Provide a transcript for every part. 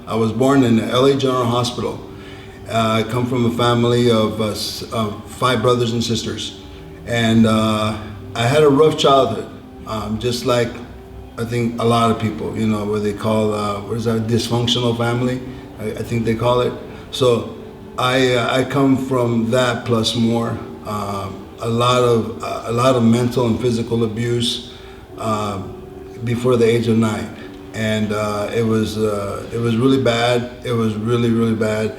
I was born in the LA General Hospital. I come from a family of 5 brothers and sisters. And I had a rough childhood, just like I think a lot of people, you know, what they call, what is that, dysfunctional family, I think they call it. So I come from that plus more. A lot of mental and physical abuse before the age of 9, and it was really bad. It was really bad.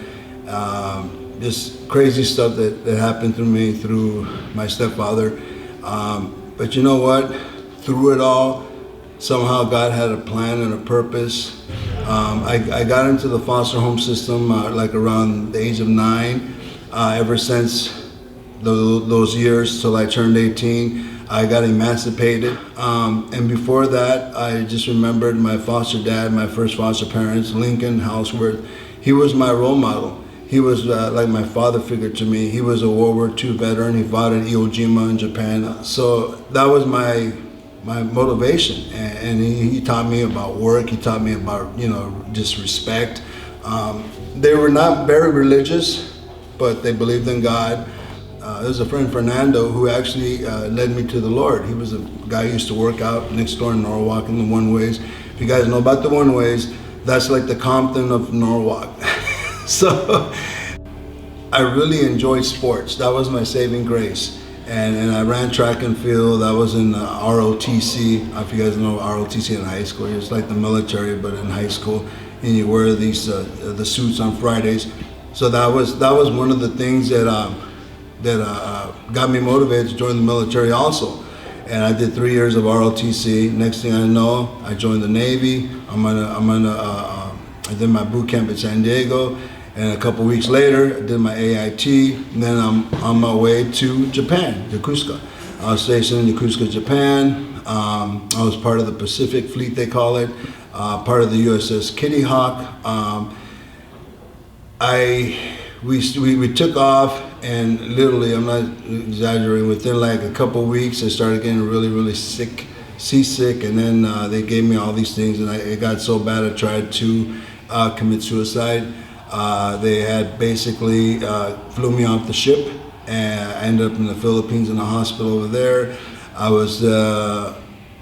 Just crazy stuff that happened to me through my stepfather. But you know what? Through it all, somehow God had a plan and a purpose. I got into the foster home system like around the age of 9. Ever since those years till I turned 18, I got emancipated. And before that, I just remembered my foster dad, my first foster parents, Lincoln Houseworth. He was my role model. He was like my father figure to me. He was a World War II veteran. He fought at Iwo Jima in Japan. So that was my motivation. And he taught me about work. He taught me about, you know, just respect. They were not very religious, but they believed in God. There's a friend, Fernando, who actually led me to the Lord. He was a guy who used to work out next door in Norwalk in the One Ways. If you guys know about the One Ways, that's like the Compton of Norwalk. So I really enjoyed sports. That was my saving grace. And I ran track and field. I was in ROTC. If you guys know ROTC in high school, it's like the military, but in high school. And you wear these the suits on Fridays. So that was one of the things that got me motivated to join the military also. And I did 3 years of ROTC. Next thing I know, I joined the Navy. I did my boot camp in San Diego, and a couple weeks later, I did my AIT, and then I'm on my way to Japan, Yokosuka. I was stationed in Yokosuka, Japan. I was part of the Pacific Fleet, they call it, part of the USS Kitty Hawk. We took off, and literally, I'm not exaggerating, within like a couple weeks, I started getting really sick, seasick, and then they gave me all these things, and it got so bad I tried to commit suicide. They had basically flew me off the ship, and I ended up in the Philippines in a hospital over there.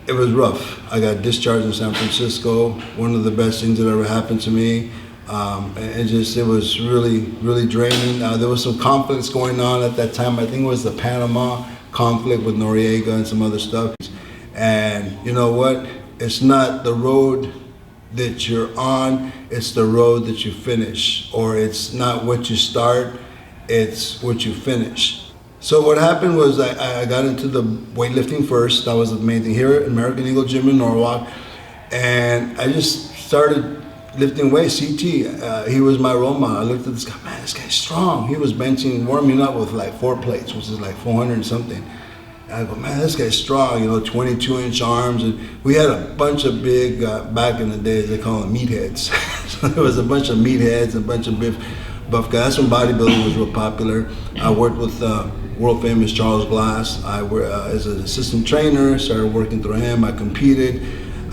It was rough. I got discharged in San Francisco, one of the best things that ever happened to me. It was really draining. There was some conflicts going on at that time. I think it was the Panama conflict with Noriega and some other stuff. And you know what? It's not the road that you're on, it's the road that you finish. Or it's not what you start, it's what you finish. So what happened was I got into the weightlifting first. That was the main thing here at American Eagle Gym in Norwalk. And I just started lifting weights, CT. He was my role model. I looked at this guy, man, this guy's strong. He was benching, warming up with like 4 plates, which is like 400 and something. And I go, man, this guy's strong, you know, 22-inch arms. And we had a bunch of big, back in the days, they call them meatheads. So there was a bunch of meatheads, a bunch of buff guys. That's when bodybuilding was real popular. I worked with world famous Charles Glass. I as an assistant trainer, started working through him. I competed.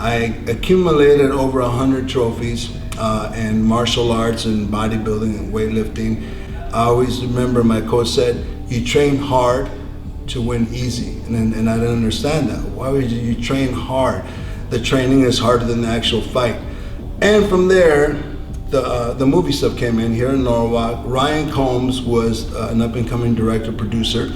I accumulated over 100 trophies in martial arts and bodybuilding and weightlifting. I always remember my coach said, you train hard to win easy. And I didn't understand that. Why would you train hard? The training is harder than the actual fight. And from there, the movie stuff came in here in Norwalk. Ryan Combs was an up-and-coming director, producer.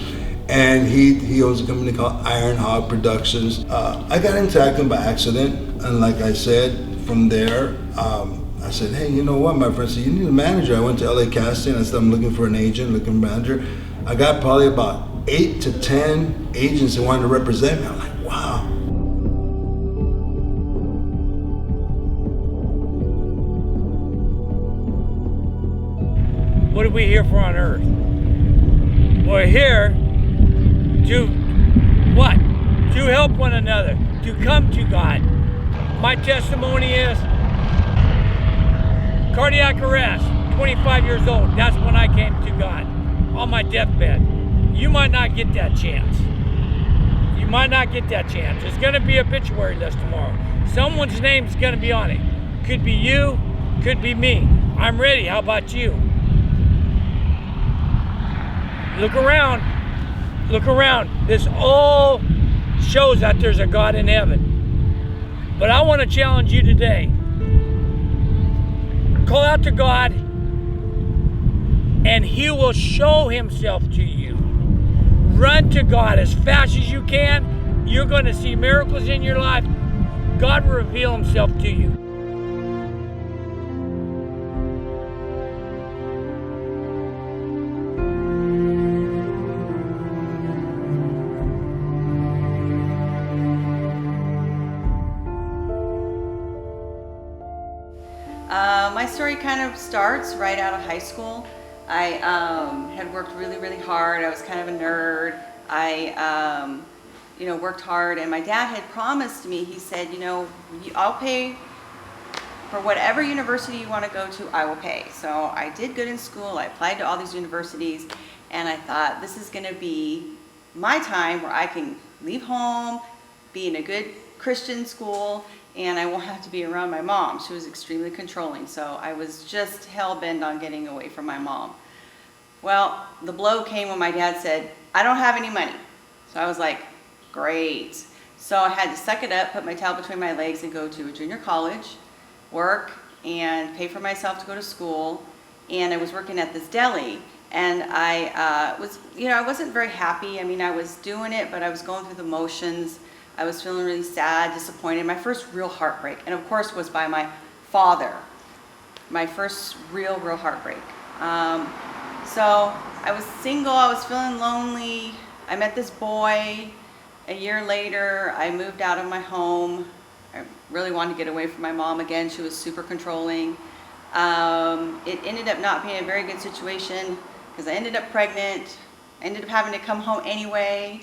And he owns a company called Iron Hog Productions. I got into acting by accident, and like I said, from there, I said, hey, you know what? My friend said, you need a manager. I went to LA Casting. I said, I'm looking for an agent, looking for a manager. I got probably about 8 to 10 agents that wanted to represent me. I'm like, wow. What are we here for on earth? We're here to what? To help one another, to come to God. My testimony is cardiac arrest, 25 years old. That's when I came to God, on my deathbed. You might not get that chance. You might not get that chance. There's gonna be an obituary list tomorrow. Someone's name's gonna be on it. Could be you, Could be me. I'm ready. How about you? Look around. Look around. This all shows that there's a God in heaven. But I want to challenge you today. Call out to God, and He will show Himself to you. Run to God as fast as you can. You're going to see miracles in your life. God will reveal Himself to you. My story kind of starts right out of high school. I had worked really, really hard. I was kind of a nerd. I, worked hard, and my dad had promised me, he said, I'll pay for whatever university you want to go to, I will pay. So I did good in school. I applied to all these universities, and I thought, this is going to be my time where I can leave home, be in a good Christian school, and I won't have to be around my mom. She was extremely controlling, so I was just hell-bent on getting away from my mom. Well, the blow came when my dad said, I don't have any money. So I was like, great. So I had to suck it up, put my tail between my legs, and go to a junior college, work, and pay for myself to go to school. And I was working at this deli, and I wasn't very happy. I mean, I was doing it, but I was going through the motions. I was feeling really sad, disappointed. My first real heartbreak, and of course, was by my father. My first real heartbreak. So I was single, I was feeling lonely. I met this boy. A year later, I moved out of my home. I really wanted to get away from my mom again. She was super controlling. It ended up not being a very good situation because I ended up pregnant. I ended up having to come home anyway,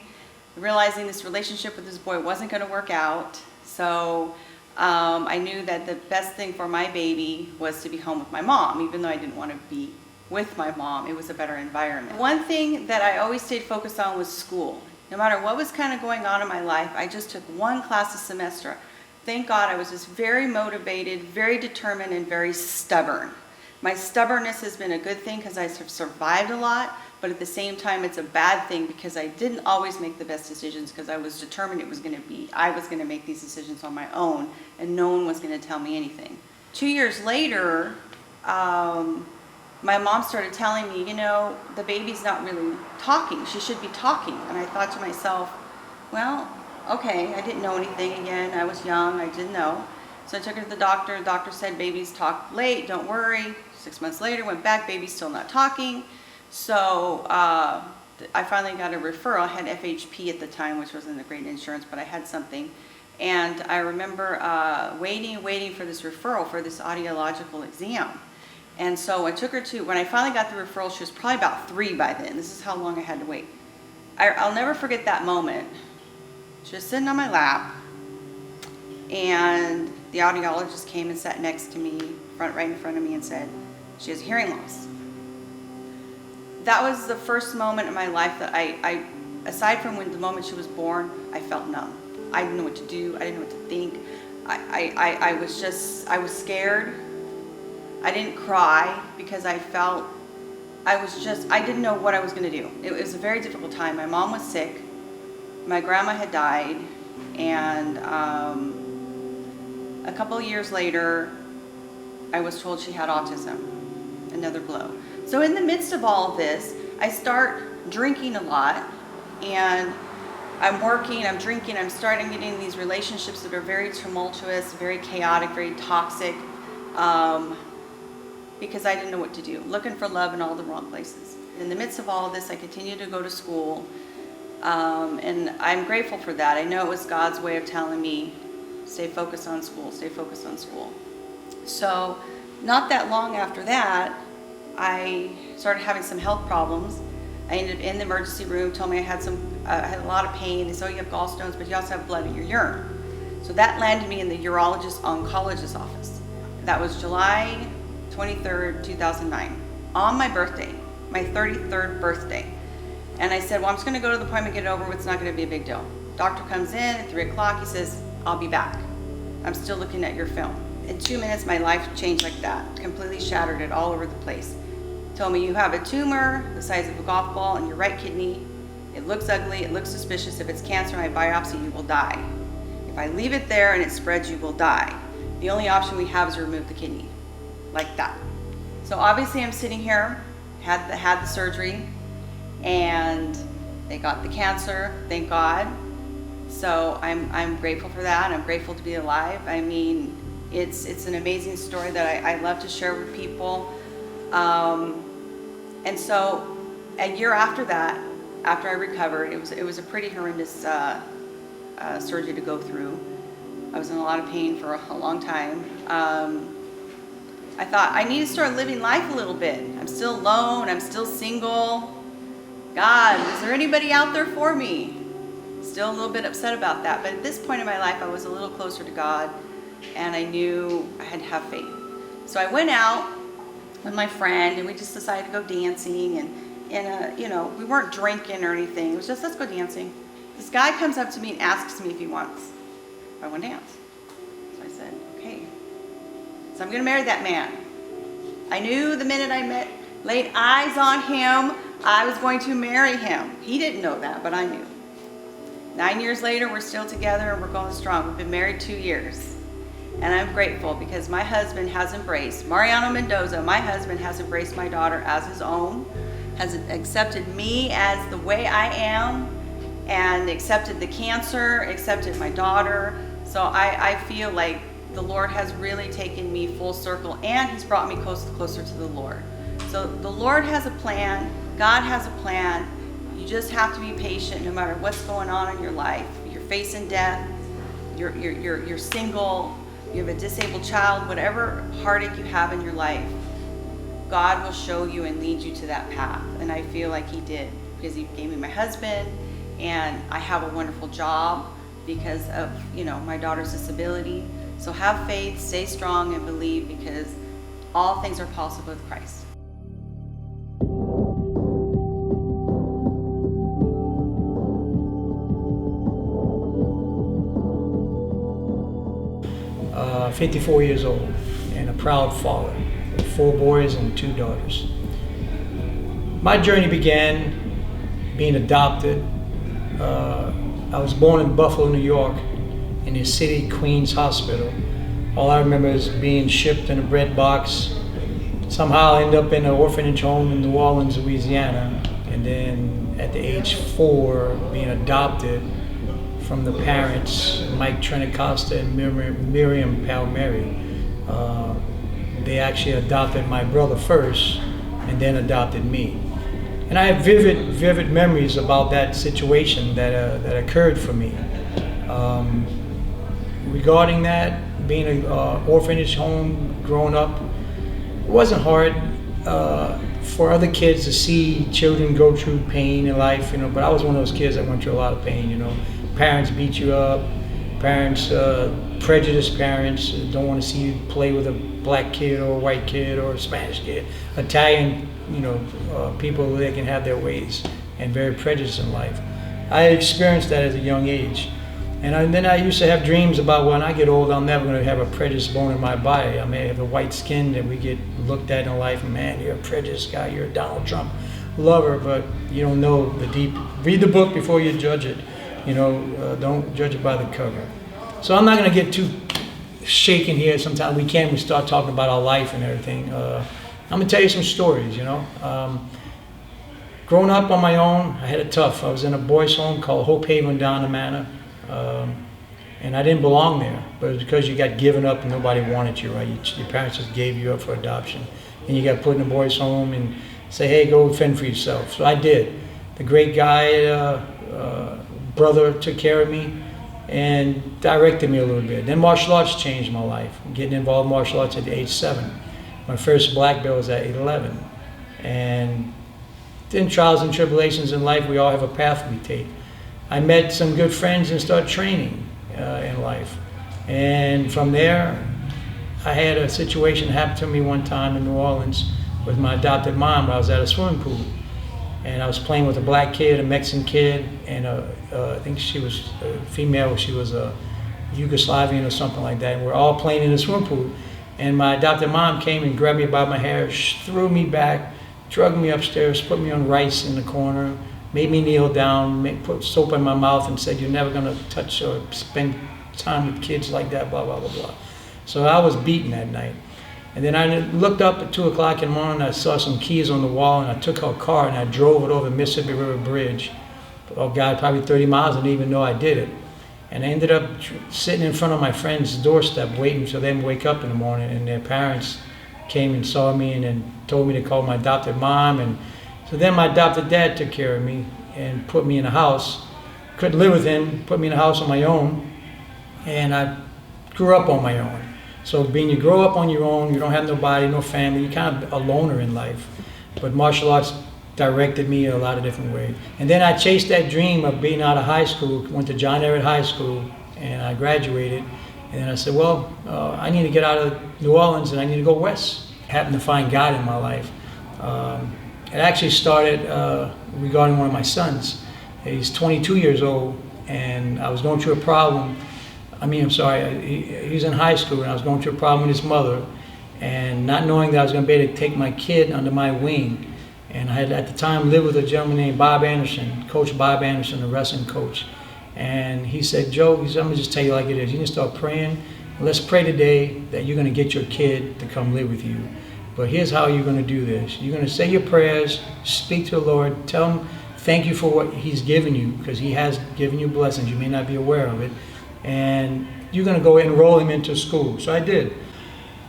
realizing this relationship with this boy wasn't going to work out. So I knew that the best thing for my baby was to be home with my mom, even though I didn't want to be with my mom. It was a better environment. One thing that I always stayed focused on was school. No matter what was kind of going on in my life, I just took one class a semester. Thank God I was just very motivated, very determined, and very stubborn. My stubbornness has been a good thing because I've survived a lot, but at the same time it's a bad thing because I didn't always make the best decisions because I was determined I was going to make these decisions on my own, and no one was going to tell me anything. 2 years later, my mom started telling me, the baby's not really talking. She should be talking. And I thought to myself, well, okay, I didn't know anything again. I was young, I didn't know. So I took her to the doctor. The doctor said, babies talk late, don't worry. 6 months later, went back, baby's still not talking. So I finally got a referral. I had FHP at the time, which wasn't a great insurance, but I had something. And I remember waiting for this referral for this audiological exam. And so I took her when I finally got the referral, she was probably about 3 by then. This is how long I had to wait. I'll never forget that moment. She was sitting on my lap, and the audiologist came and sat next to me, right in front of me, and said, she has hearing loss. That was the first moment in my life that I aside from the moment she was born, I felt numb. I didn't know what to do. I didn't know what to think. I was scared. I didn't cry because I didn't know what I was going to do. It was a very difficult time. My mom was sick. My grandma had died. And a couple of years later, I was told she had autism. Another blow. So in the midst of all of this, I start drinking a lot. And I'm working, I'm drinking, I'm starting getting these relationships that are very tumultuous, very chaotic, very toxic. Because I didn't know what to do, looking for love in all the wrong places. In the midst of all of this, I continued to go to school, and I'm grateful for that. I know it was God's way of telling me, stay focused on school, stay focused on school. So not that long after that, I started having some health problems. I ended up in the emergency room, told me I had a lot of pain. They said, you have gallstones, but you also have blood in your urine. So that landed me in the urologist oncologist's office. That was July 23rd, 2009, on my birthday, my 33rd birthday. And I said, well, I'm just gonna go to the appointment, get it over with, it's not gonna be a big deal. Doctor comes in at 3 o'clock, he says, I'll be back. I'm still looking at your film. In 2 minutes, my life changed like that. Completely shattered it all over the place. Told me, you have a tumor the size of a golf ball in your right kidney. It looks ugly, it looks suspicious. If it's cancer and I biopsy, you will die. If I leave it there and it spreads, you will die. The only option we have is to remove the kidney. Like that. So obviously I'm sitting here, had the surgery, and they got the cancer, thank God. So I'm grateful for that. I'm grateful to be alive. I mean, it's an amazing story that I love to share with people. And so a year after that, after I recovered, it was a pretty horrendous surgery to go through. I was in a lot of pain for a long time. I thought, I need to start living life a little bit. I'm still alone, I'm still single. God, is there anybody out there for me? Still a little bit upset about that, but at this point in my life, I was a little closer to God, and I knew I had to have faith. So I went out with my friend, and we just decided to go dancing, and you know, we weren't drinking or anything. It was just, let's go dancing. This guy comes up to me and asks me if if I want to dance. So I said, okay. So I'm going to marry that man. I knew the minute I laid eyes on him, I was going to marry him. He didn't know that, but I knew. 9 years later, we're still together and we're going strong. We've been married 2 years. And I'm grateful because my husband has embraced, Mariano Mendoza, my husband has embraced my daughter as his own, has accepted me as the way I am, and accepted the cancer, accepted my daughter. So I feel like the Lord has really taken me full circle, and he's brought me closer to the Lord. So the Lord has a plan, God has a plan. You just have to be patient no matter what's going on in your life. You're facing death, you're single, you have a disabled child, whatever heartache you have in your life, God will show you and lead you to that path. And I feel like he did, because he gave me my husband, and I have a wonderful job because of, you know, my daughter's disability. So have faith, stay strong, and believe, because all things are possible with Christ. I'm 54 years old and a proud father with 4 boys and 2 daughters. My journey began being adopted. I was born in Buffalo, New York, in the City Queens Hospital. All I remember is being shipped in a bread box. Somehow I ended up in an orphanage home in New Orleans, Louisiana, and then at the age 4 being adopted from the parents, Mike Trinicosta and Miriam Palmieri. They actually adopted my brother first and then adopted me. And I have vivid memories about that situation that occurred for me. Regarding that, being an orphanage home, growing up, it wasn't hard for other kids to see children go through pain in life, you know, but I was one of those kids that went through a lot of pain, you know. Parents beat you up, parents, prejudiced parents, don't want to see you play with a black kid or a white kid or a Spanish kid. Italian, you know, people, they can have their ways and very prejudiced in life. I experienced that at a young age. And then I used to have dreams about when I get old, I'm never going to have a prejudiced bone in my body. I may have a white skin that we get looked at in life, and man, you're a prejudiced guy, you're a Donald Trump lover, but you don't know the deep. Read the book before you judge it. You know, don't judge it by the cover. So I'm not going to get too shaken here. Sometimes we start talking about our life and everything. I'm going to tell you some stories, you know. Growing up on my own, I had it tough. I was in a boys' home called Hope Haven down in Manor. And I didn't belong there, but it was because you got given up and nobody wanted you, right? Your parents just gave you up for adoption. And you got put in a boys' home and say, hey, go fend for yourself. So I did. The great guy, brother took care of me and directed me a little bit. Then martial arts changed my life. Getting involved in martial arts at age 7. My first black belt was at 11. And then trials and tribulations in life, we all have a path we take. I met some good friends and started training in life. And from there, I had a situation happen to me one time in New Orleans with my adopted mom. I was at a swimming pool. And I was playing with a black kid, a Mexican kid, and I think she was a female. She was Yugoslavian or something like that. And we're all playing in the swimming pool. And my adopted mom came and grabbed me by my hair, threw me back, drugged me upstairs, put me on rice in the corner, made me kneel down, put soap in my mouth and said, you're never gonna touch or spend time with kids like that, blah, blah, blah, blah. So I was beaten that night. And then I looked up at 2 o'clock in the morning, I saw some keys on the wall, and I took her car and I drove it over the Mississippi River Bridge. Oh God, probably 30 miles, I didn't even know I did it. And I ended up sitting in front of my friend's doorstep waiting for them to wake up in the morning, and their parents came and saw me and then told me to call my adopted mom. And so then my adopted dad took care of me and put me in a house. Couldn't live with him, put me in a house on my own, and I grew up on my own. So being you grow up on your own, you don't have nobody, no family, you're kind of a loner in life. But martial arts directed me a lot of different ways. And then I chased that dream of being out of high school, went to John Everett High School, and I graduated. And then I said, well, I need to get out of New Orleans and I need to go west. Happened to find God in my life. It actually started regarding one of my sons. He's 22 years old, and I was going through a problem. He's in high school, and I was going through a problem with his mother, and not knowing that I was going to be able to take my kid under my wing. And I had at the time lived with a gentleman named Bob Anderson, Coach Bob Anderson, a wrestling coach. And he said, Joe, I'm going to just tell you like it is. You can start praying. Let's pray today that you're going to get your kid to come live with you. But here's how you're going to do this. You're going to say your prayers, speak to the Lord, tell him thank you for what he's given you, because he has given you blessings. You may not be aware of it. And you're going to go enroll him into school. So I did.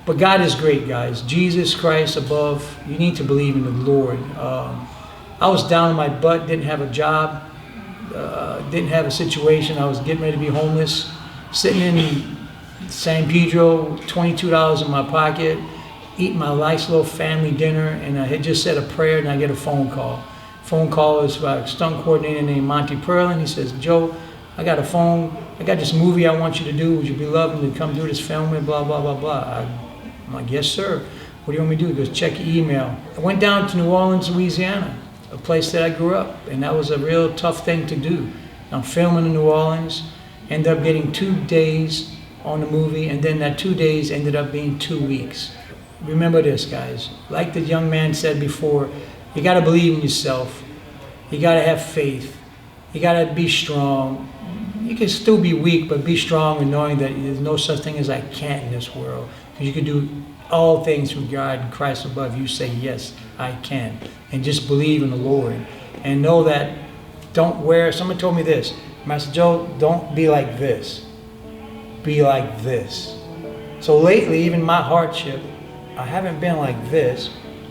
But God is great, guys. Jesus Christ above. You need to believe in the Lord. I was down on my butt, didn't have a job, didn't have a situation. I was getting ready to be homeless, sitting in San Pedro, $22 in my pocket, eating my nice little family dinner, and I had just said a prayer, and I get a phone call. Phone call is by a stunt coordinator named Monty Perlin. He says, Joe, I got a phone. I got this movie I want you to do. Would you be loving to come do this film and blah, blah, blah, blah. I'm like, yes, sir. What do you want me to do? He goes, check your email. I went down to New Orleans, Louisiana, a place that I grew up, and that was a real tough thing to do. I'm filming in New Orleans, ended up getting 2 days on the movie, and then that 2 days ended up being 2 weeks. Remember this, guys. Like the young man said before, you got to believe in yourself. You got to have faith. You got to be strong. You can still be weak, but be strong in knowing that there's no such thing as I can't in this world. Because you can do all things through God and Christ above. You say, yes, I can. And just believe in the Lord. And know that someone told me this, Master Joe, don't be like this. Be like this. So lately, even my hardship, I haven't been like this.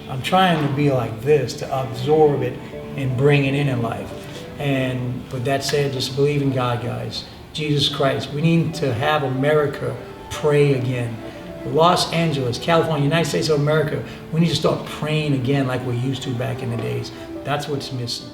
I'm trying to be like this, to absorb it and bring it in life. And with that said, just believe in God, guys. Jesus Christ. We need to have America pray again. Los Angeles, California, United States of America, we need to start praying again like we used to back in the days. That's what's missing.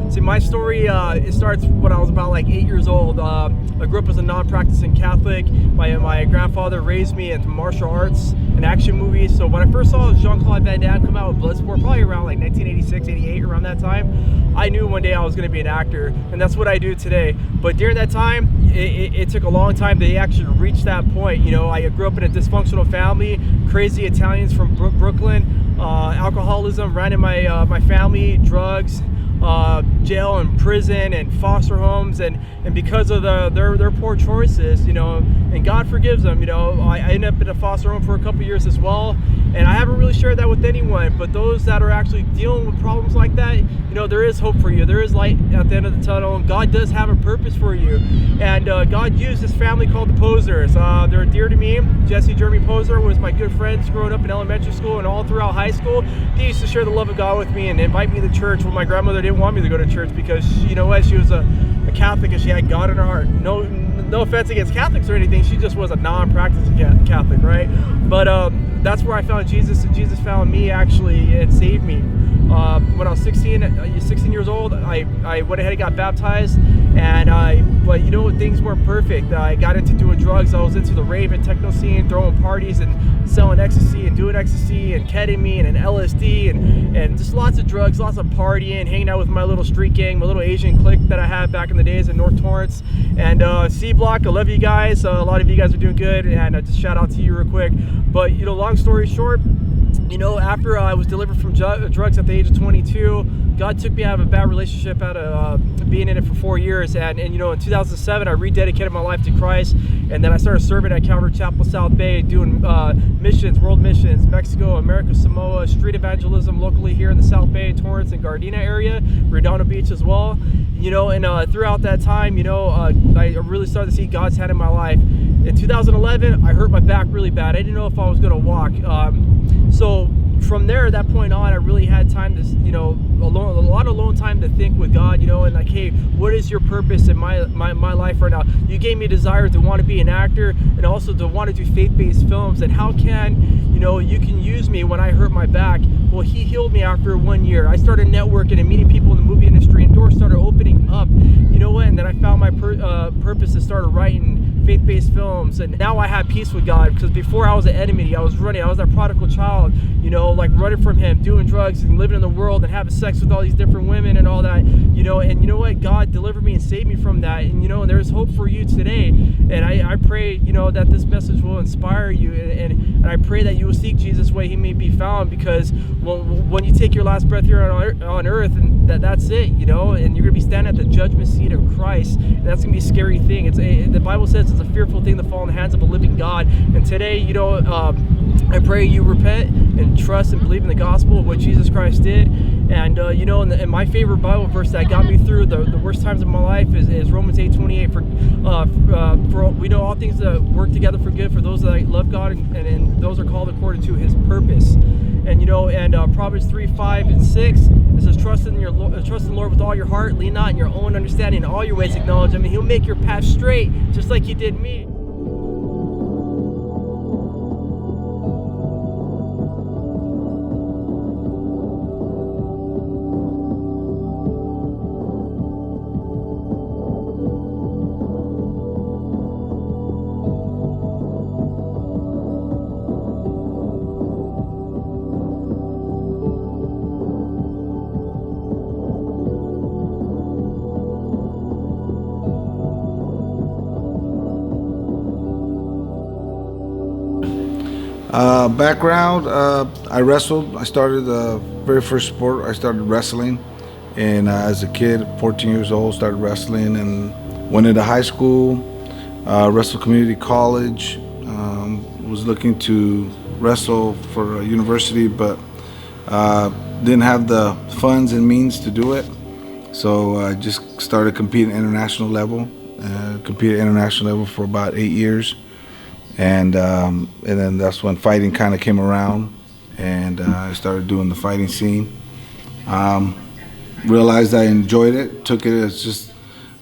See, my story, it starts when I was about like 8 years old. I grew up as a non-practicing Catholic. My grandfather raised me into martial arts and action movies. So when I first saw Jean-Claude Van Damme come out with Bloodsport, probably around like 1986, 88, around that time, I knew one day I was going to be an actor, and that's what I do today. But during that time, it took a long time to actually reach that point. You know, I grew up in a dysfunctional family, crazy Italians from Brooklyn, alcoholism ran in my family, drugs, jail and prison and foster homes, and because of their poor choices, you know, and God forgives them, you know, I ended up in a foster home for a couple years as well, and I haven't really shared that with anyone, but those that are actually dealing with problems like that, you know, there is hope for you, there is light at the end of the tunnel, and God does have a purpose for you. And God used this family called the Posers. They're dear to me. Jesse Jeremy Poser was my good friends growing up in elementary school and all throughout high school. He used to share the love of God with me and invite me to church when my grandmother didn't want me to go to church, because you know what, she was a Catholic and she had God in her heart. No offense against Catholics or anything, she just was a non-practicing Catholic, right? But that's where I found Jesus, and Jesus found me actually and saved me. When I was 16 years old, I went ahead and got baptized, but you know, things weren't perfect. I got into doing drugs. I was into the rave and techno scene, throwing parties and selling ecstasy and doing ecstasy and ketamine and LSD and just lots of drugs, lots of partying, hanging out with my little street gang, my little Asian clique that I had back in the days in North Torrance. And C Block, I love you guys. A lot of you guys are doing good, and just shout out to you real quick. But you know, long story short, you know, after I was delivered from drugs at the age of 22, God took me out of a bad relationship, out of being in it for 4 years, and you know, in 2007 I rededicated my life to Christ, and then I started serving at Calvary Chapel South Bay, doing missions, world missions, Mexico, America, Samoa, street evangelism locally here in the South Bay, Torrance and Gardena area, Redondo Beach as well. You know, and throughout that time, you know, I really started to see God's hand in my life. In 2011, I hurt my back really bad. I didn't know if I was gonna walk. So from there, at that point on, I really had time to, you know, a lot of alone time to think with God, you know, and like, hey, what is your purpose in my life right now? You gave me a desire to want to be an actor and also to want to do faith-based films, and how can, you know, you can use me when I hurt my back? Well, he healed me after 1 year. I started networking and meeting people in the movie industry, and doors started opening up, you know what, and then I found my purpose and started writing faith-based films, and now I have peace with God, because before I was an enemy, I was running, I was that prodigal child, you know, like running from him, doing drugs and living in the world and having sex with all these different women and all that, you know, and you know what, God delivered me and saved me from that, and you know, and there's hope for you today, and I pray, you know, that this message will inspire you, and I pray that you will seek Jesus where he may be found, because when you take your last breath here on earth, and that's it, you know, and you're gonna be standing at the judgment seat of Christ, and that's gonna be a scary thing. The Bible says it's a fearful thing to fall in the hands of a living God, and today, you know, I pray you repent and trust and believe in the gospel of what Jesus Christ did. And you know, and my favorite Bible verse that got me through the worst times of my life is Romans 8:28. For we know all things that work together for good for those that love God, and those are called according to his purpose. And you know, and Proverbs 3:5 and 6, it says, trust in the Lord with all your heart, lean not in your own understanding, in all your ways acknowledge him, and he'll make your path straight, just like he did me. Background, I wrestled. I started the very first sport. I started wrestling, and as a kid, 14 years old, started wrestling, and went into high school, wrestled community college, was looking to wrestle for a university, but didn't have the funds and means to do it, so I just started competing at international level. Competed at international level for about 8 years. And then that's when fighting kind of came around, and I started doing the fighting scene. Realized I enjoyed it, took it as just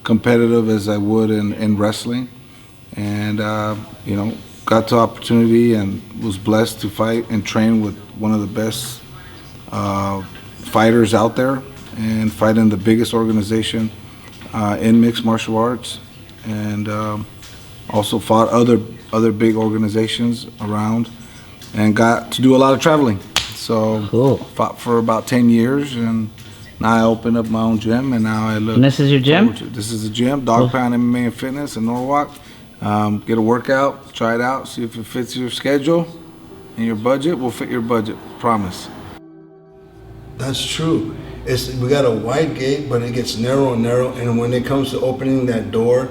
competitive as I would in wrestling, and you know, got the opportunity and was blessed to fight and train with one of the best fighters out there, and fight in the biggest organization in mixed martial arts, and also fought other big organizations around, and got to do a lot of traveling. So cool. Fought for about 10 years, and now I opened up my own gym, and now I look. And this is your gym? This is a gym, Dog Pound MMA and Fitness in Norwalk. Get a workout, try it out, see if it fits your schedule and your budget. Will fit your budget, promise. That's true. We got a wide gate, but it gets narrow and narrow, and when it comes to opening that door,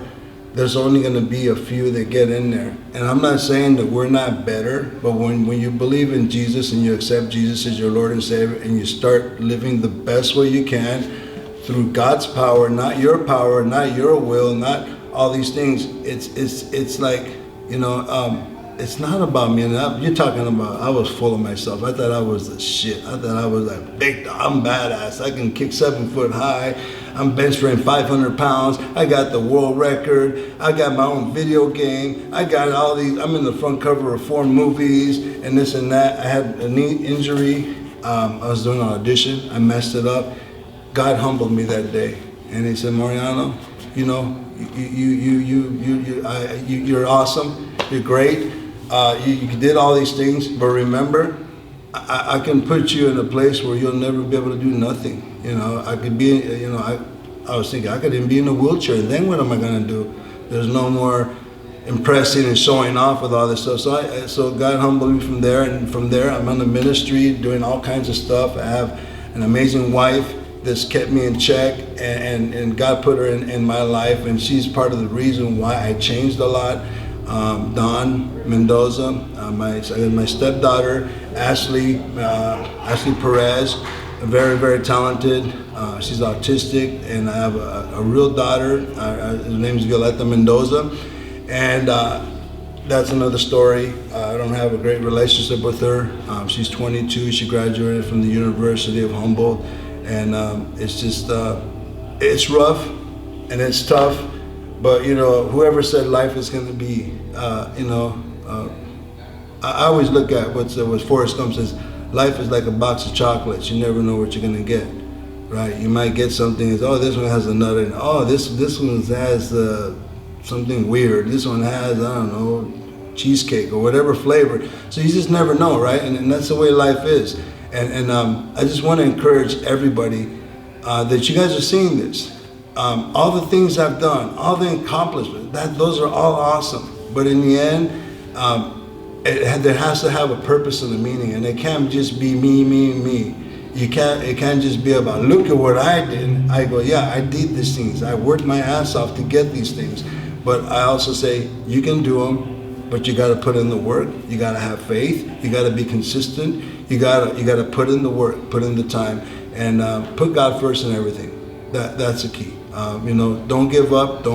there's only going to be a few that get in there. And I'm not saying that we're not better, but when you believe in Jesus and you accept Jesus as your Lord and Savior, and you start living the best way you can through God's power, not your power, not your will, not all these things, it's like, you know, it's not about me. And you're talking about, I was full of myself. I thought I was the shit. I thought I was like, big dog, I'm badass. I can kick 7 foot high. I'm bench pressing 500 pounds. I got the world record. I got my own video game. I got all these. I'm in the front cover of 4 movies and this and that. I had a knee injury I was doing an audition. I messed it up. God humbled me that day, and He said, Mariano, you know, you're awesome. You're great. You did all these things, but remember, I can put you in a place where you'll never be able to do nothing. You know, I could be, you know, I was thinking I could even be in a wheelchair. Then what am I gonna do? There's no more impressing and showing off with all this stuff. So God humbled me from there, and from there I'm on the ministry doing all kinds of stuff. I have an amazing wife that's kept me in check, and God put her in my life, and she's part of the reason why I changed a lot. Dawn Mendoza, my stepdaughter, Ashley Perez, very, very talented. She's autistic, and I have a real daughter. Her name's Violeta Mendoza, and that's another story. I don't have a great relationship with her. She's 22. She graduated from the University of Humboldt, and it's just it's rough and it's tough. But you know, whoever said life is going to be, I always look at what Forrest Gump says. Life is like a box of chocolates. You never know what you're going to get, right? You might get something. Oh, this one has a nut in it. Oh, this one has something weird. This one has, I don't know, cheesecake or whatever flavor. So you just never know, right? And that's the way life is. And I just want to encourage everybody that you guys are seeing this. All the things I've done, all the accomplishments, those are all awesome. But in the end, there has to have a purpose and a meaning, and it can't just be me. It can't just be about, look at what I did. I go, yeah, I did these things. I worked my ass off to get these things. But I also say, you can do them, but you got to put in the work. You got to have faith. You got to be consistent. You got to put in the work, put in the time, and put God first in everything. That's the key. Don't give up.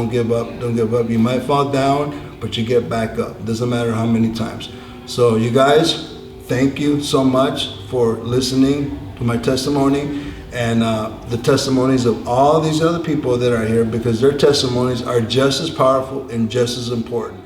You might fall down, but you get back up. Doesn't matter how many times. So you guys, thank you so much for listening to my testimony and the testimonies of all these other people that are here, because their testimonies are just as powerful and just as important.